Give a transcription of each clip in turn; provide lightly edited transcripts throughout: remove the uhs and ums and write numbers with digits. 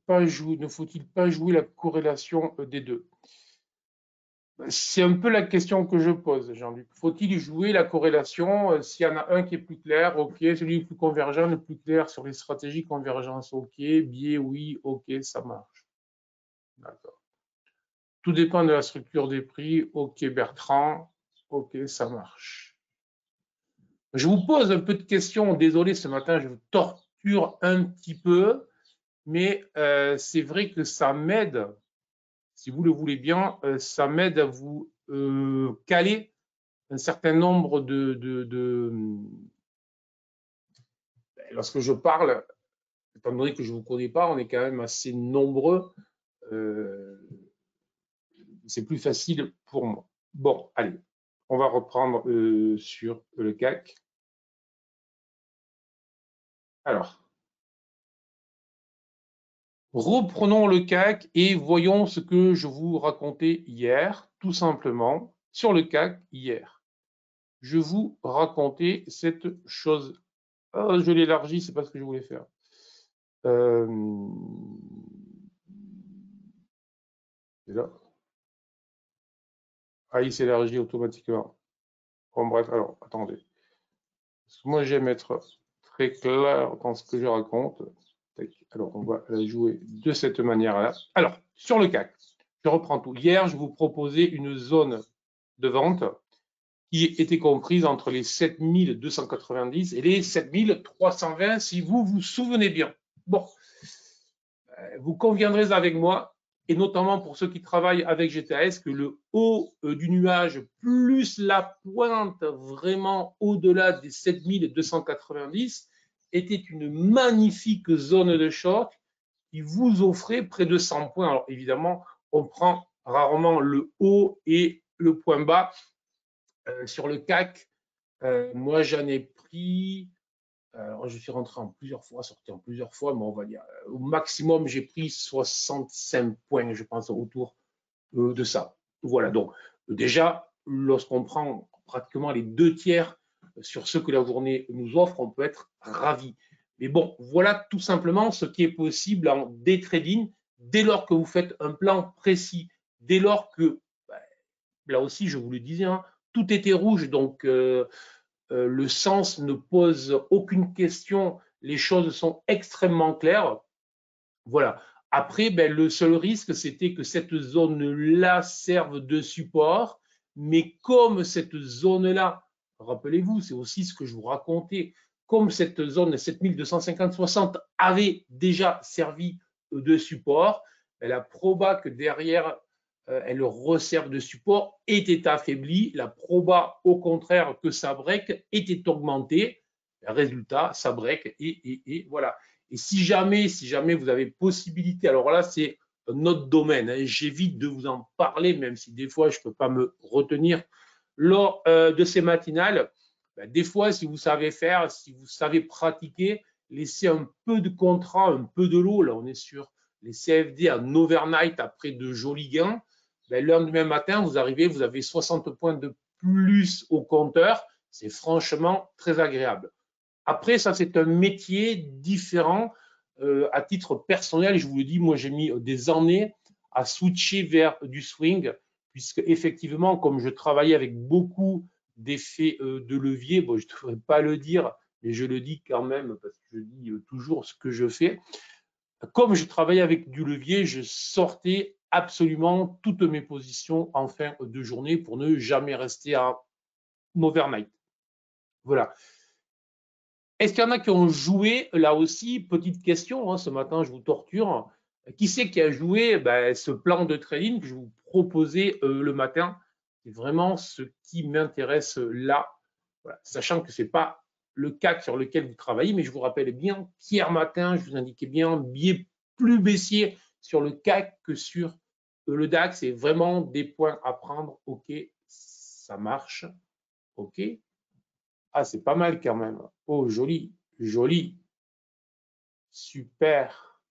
pas jouer la corrélation des deux? C'est un peu la question que je pose, Jean-Luc. Faut-il jouer la corrélation? S'il y en a un qui est plus clair, ok. Celui le plus convergent, le plus clair sur les stratégies convergence, ok. Biais, oui, ok, ça marche. D'accord. Tout dépend de la structure des prix, ok, Bertrand, ok, ça marche. Je vous pose un peu de questions. Désolé, ce matin, je vous torture un petit peu, mais c'est vrai que ça m'aide, si vous le voulez bien, ça m'aide à vous caler un certain nombre lorsque je parle, étant donné que je ne vous connais pas, on est quand même assez nombreux, c'est plus facile pour moi. Bon, allez, on va reprendre sur le CAC. Alors, reprenons le CAC et voyons ce que je vous racontais hier, tout simplement, sur le CAC hier. Je vous racontais cette chose. Oh, je l'élargis, c'est pas ce que je voulais faire. C'est là. Ah, il s'élargit automatiquement. Bon, bref, alors, attendez. Parce que moi, j'aime être très clair dans ce que je raconte. Alors, on va la jouer de cette manière-là. Alors, sur le CAC, je reprends tout. Hier, je vous proposais une zone de vente qui était comprise entre les 7290 et les 7320, si vous vous souvenez bien. Bon, vous conviendrez avec moi, et notamment pour ceux qui travaillent avec GTS, que le haut du nuage plus la pointe vraiment au-delà des 7290 était une magnifique zone de short qui vous offrait près de 100 points. Alors évidemment, on prend rarement le haut et le point bas sur le CAC. Moi, j'en ai pris. Je suis rentré en plusieurs fois, sorti en plusieurs fois, mais on va dire au maximum, j'ai pris 65 points, je pense, autour de ça. Voilà, donc déjà, lorsqu'on prend pratiquement les 2 tiers sur ce que la journée nous offre, on peut être ravi. Mais bon, voilà tout simplement ce qui est possible en day trading dès lors que vous faites un plan précis, dès lors que, là aussi, je vous le disais, hein, tout était rouge, donc le sens ne pose aucune question, les choses sont extrêmement claires. Voilà. Après, le seul risque, c'était que cette zone-là serve de support, mais comme cette zone-là, rappelez-vous, c'est aussi ce que je vous racontais, comme cette zone 7250-60 avait déjà servi de support, la proba que derrière elle resserve de support était affaiblie, la proba au contraire que ça break était augmentée, résultat, ça break et voilà. Et si jamais vous avez possibilité, alors là, c'est notre domaine, hein, j'évite de vous en parler, même si des fois, je ne peux pas me retenir lors de ces matinales. Des fois, si vous savez faire, si vous savez pratiquer, laissez un peu de contrat, un peu de lot. Là, on est sur les CFD en overnight après de jolis gains. Le lendemain matin, vous arrivez, vous avez 60 points de plus au compteur. C'est franchement très agréable. Après, ça, c'est un métier différent. À titre personnel, je vous le dis, moi, j'ai mis des années à switcher vers du swing, puisque effectivement, comme je travaillais avec beaucoup d'effets de levier, bon, je ne devrais pas le dire, mais je le dis quand même, parce que je dis toujours ce que je fais. Comme je travaillais avec du levier, je sortais absolument toutes mes positions en fin de journée pour ne jamais rester en overnight. Voilà. Est-ce qu'il y en a qui ont joué, là aussi, petite question, hein, ce matin je vous torture, qui c'est qui a joué ce plan de trading que je vous proposais le matin? C'est vraiment ce qui m'intéresse là, voilà. Sachant que ce n'est pas le CAC sur lequel vous travaillez, mais je vous rappelle bien qu'hier matin, je vous indiquais bien biais plus baissier sur le CAC que sur le DAX, c'est vraiment des points à prendre. Ok, ça marche, ok. Ah, c'est pas mal quand même. Oh, joli, joli. Super.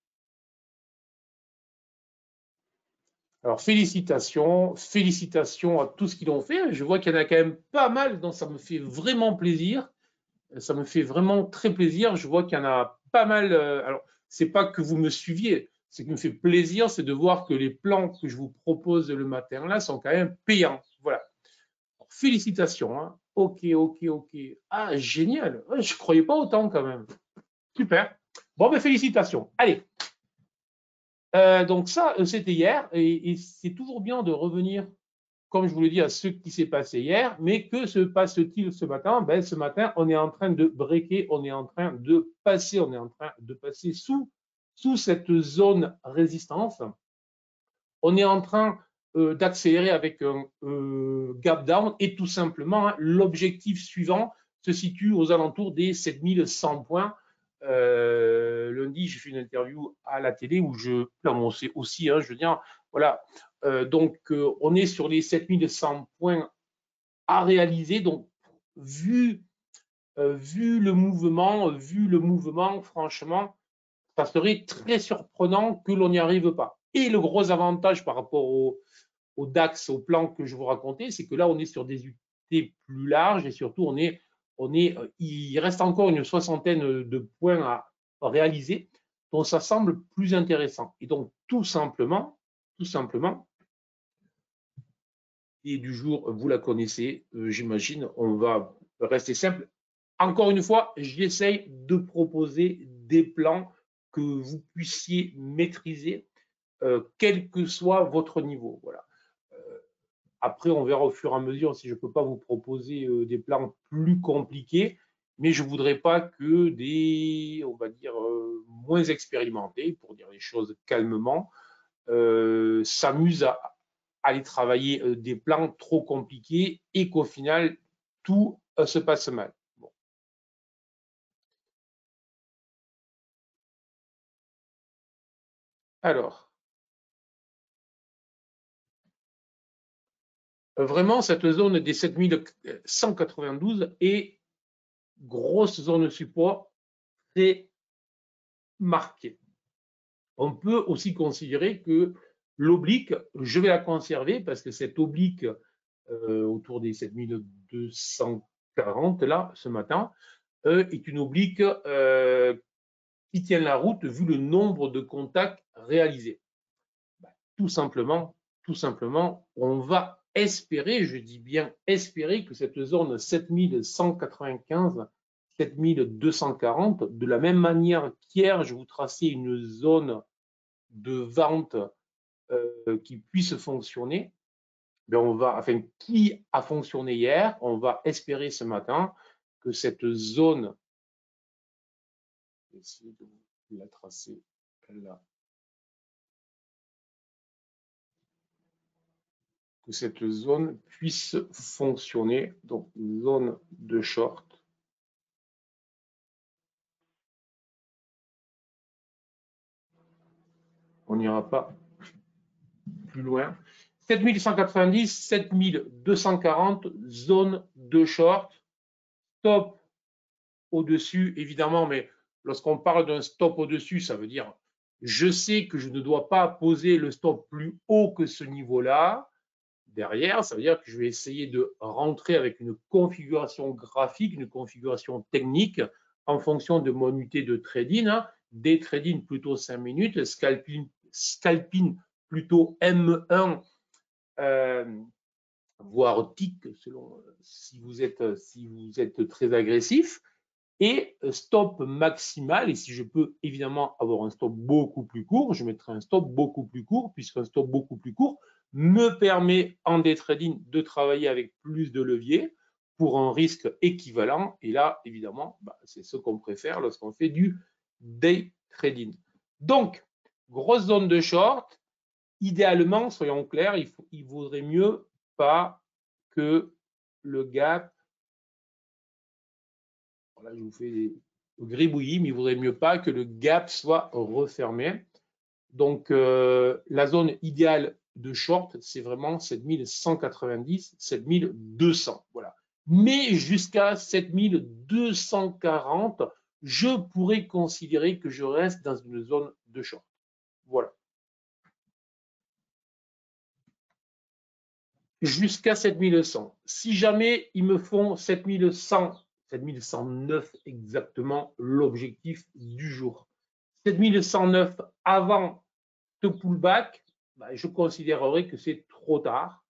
Alors, félicitations, félicitations à tous ce qu'ils ont fait. Je vois qu'il y en a quand même pas mal, donc ça me fait vraiment plaisir. Ça me fait vraiment très plaisir. Je vois qu'il y en a pas mal. Alors, c'est pas que vous me suiviez. ce qui me fait plaisir, c'est de voir que les plans que je vous propose le matin là sont quand même payants. Voilà. Félicitations. Hein. Ok, ok, ok. Ah, génial. Je ne croyais pas autant quand même. Super. Bon, ben félicitations. Allez. Donc ça, c'était hier. Et c'est toujours bien de revenir, comme je vous l'ai dit, à ce qui s'est passé hier. Mais que se passe-t-il ce matin? Ben, ce matin, on est en train de breaker, on est en train de passer, on est en train de passer sous cette zone résistance. On est en train d'accélérer avec un gap down et tout simplement, hein, l'objectif suivant se situe aux alentours des 7100 points. Lundi, j'ai fait une interview à la télé où je l'annonçais aussi, hein, je veux dire, voilà. Donc, on est sur les 7100 points à réaliser. Donc, vu le mouvement, franchement, ça serait très surprenant que l'on n'y arrive pas. Et le gros avantage par rapport au DAX, au plan que je vous racontais, c'est que là, on est sur des unités plus larges et surtout, il reste encore une soixantaine de points à réaliser. Donc, ça semble plus intéressant. Et donc, tout simplement, et du jour, vous la connaissez, j'imagine, on va rester simple. Encore une fois, j'essaye de proposer des plans que vous puissiez maîtriser, quel que soit votre niveau. Voilà. Après, on verra au fur et à mesure si je ne peux pas vous proposer des plans plus compliqués, mais je ne voudrais pas que des, on va dire, moins expérimentés, pour dire les choses calmement, s'amusent à aller travailler des plans trop compliqués et qu'au final, tout se passe mal. Bon. Alors, vraiment, cette zone des 7192 est grosse zone de support très marquée. On peut aussi considérer que l'oblique, je vais la conserver parce que cette oblique autour des 7240 là, ce matin, est une oblique qui tient la route vu le nombre de contacts réalisés. Tout simplement, on va espérer, je dis bien espérer, que cette zone 7195, 7240, de la même manière qu'hier, je vous traçais une zone de vente qui puisse fonctionner, qui a fonctionné hier, on va espérer ce matin que cette zone, je vais essayer de la tracer là, que cette zone puisse fonctionner, donc zone de short. On n'ira pas plus loin. 7190, 7240, zone de short, stop au-dessus, évidemment, mais lorsqu'on parle d'un stop au-dessus, ça veut dire je sais que je ne dois pas poser le stop plus haut que ce niveau-là. Derrière, ça veut dire que je vais essayer de rentrer avec une configuration graphique, une configuration technique en fonction de mon unité de trading, hein, des trading plutôt 5 minutes, scalping plutôt M1, voire TIC, selon si vous êtes très agressif, et stop maximal. Et si je peux évidemment avoir un stop beaucoup plus court, je mettrai un stop beaucoup plus court, puisqu'un stop beaucoup plus court me permet en day trading de travailler avec plus de levier pour un risque équivalent. Et là, évidemment, c'est ce qu'on préfère lorsqu'on fait du day trading. Donc, grosse zone de short. Idéalement, soyons clairs, il vaudrait mieux pas que le gap, là je vous fais des gribouillis, mais il vaudrait mieux pas que le gap soit refermé. Donc la zone idéale de short, c'est vraiment 7190, 7200. Voilà. Mais jusqu'à 7240, je pourrais considérer que je reste dans une zone de short. Voilà. Jusqu'à 7100. Si jamais ils me font 7100, 7109 exactement l'objectif du jour. 7109 avant pullback, je considérerais que c'est trop tard.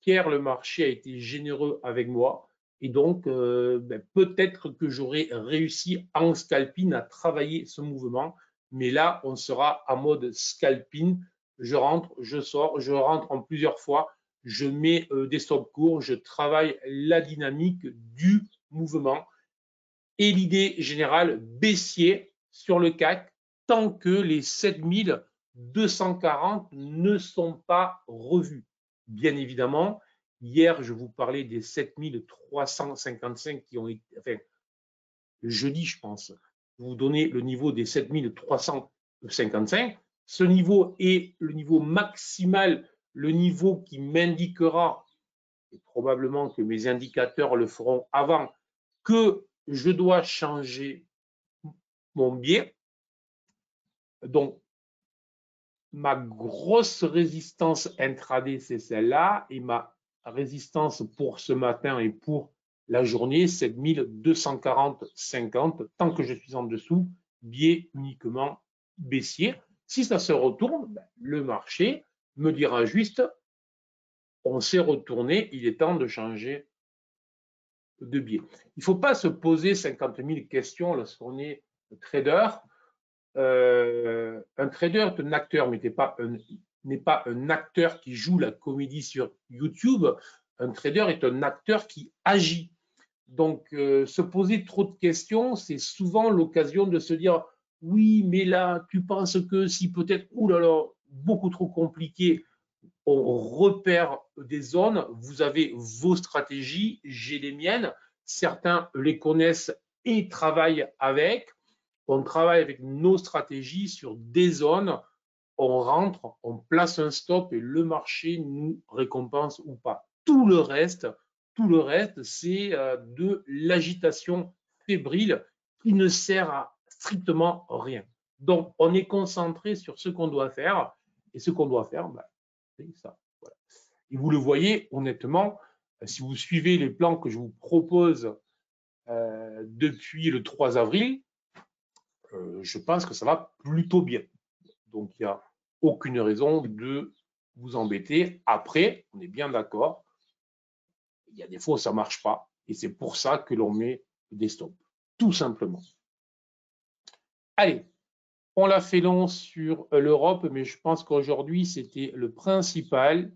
Hier, le marché a été généreux avec moi et donc peut-être que j'aurais réussi en scalping à travailler ce mouvement, mais là, on sera en mode scalping. Je rentre, je sors, je rentre en plusieurs fois, je mets des stops courts, je travaille la dynamique du mouvement et l'idée générale baissier sur le CAC tant que les 7240 ne sont pas revus. Bien évidemment, hier, je vous parlais des 7355 qui ont été, enfin, jeudi, je pense, vous donnez le niveau des 7355. Ce niveau est le niveau maximal, le niveau qui m'indiquera, et probablement que mes indicateurs le feront avant, que je dois changer mon biais. Donc, ma grosse résistance intraday, c'est celle-là, et ma résistance pour ce matin et pour la journée, c'est 1240,50. Tant que je suis en dessous, biais uniquement baissier. Si ça se retourne, le marché me dira juste, on s'est retourné, il est temps de changer de biais. Il ne faut pas se poser 50 000 questions lorsqu'on est trader. Un trader est un acteur, mais n'est pas un acteur qui joue la comédie sur YouTube. Un trader est un acteur qui agit. Donc, se poser trop de questions, c'est souvent l'occasion de se dire oui, mais là, tu penses que si peut-être, oulala, beaucoup trop compliqué, on repère des zones, vous avez vos stratégies, j'ai les miennes, certains les connaissent et travaillent avec. On travaille avec nos stratégies sur des zones, on rentre, on place un stop et le marché nous récompense ou pas. Tout le reste, c'est de l'agitation fébrile qui ne sert à strictement rien. Donc, on est concentré sur ce qu'on doit faire et ce qu'on doit faire, c'est ça. Voilà. Et vous le voyez, honnêtement, si vous suivez les plans que je vous propose depuis le 3 avril, je pense que ça va plutôt bien. Donc, il n'y a aucune raison de vous embêter. Après, on est bien d'accord, il y a des fois où ça ne marche pas. Et c'est pour ça que l'on met des stops, tout simplement. Allez, on l'a fait long sur l'Europe, mais je pense qu'aujourd'hui, c'était le principal.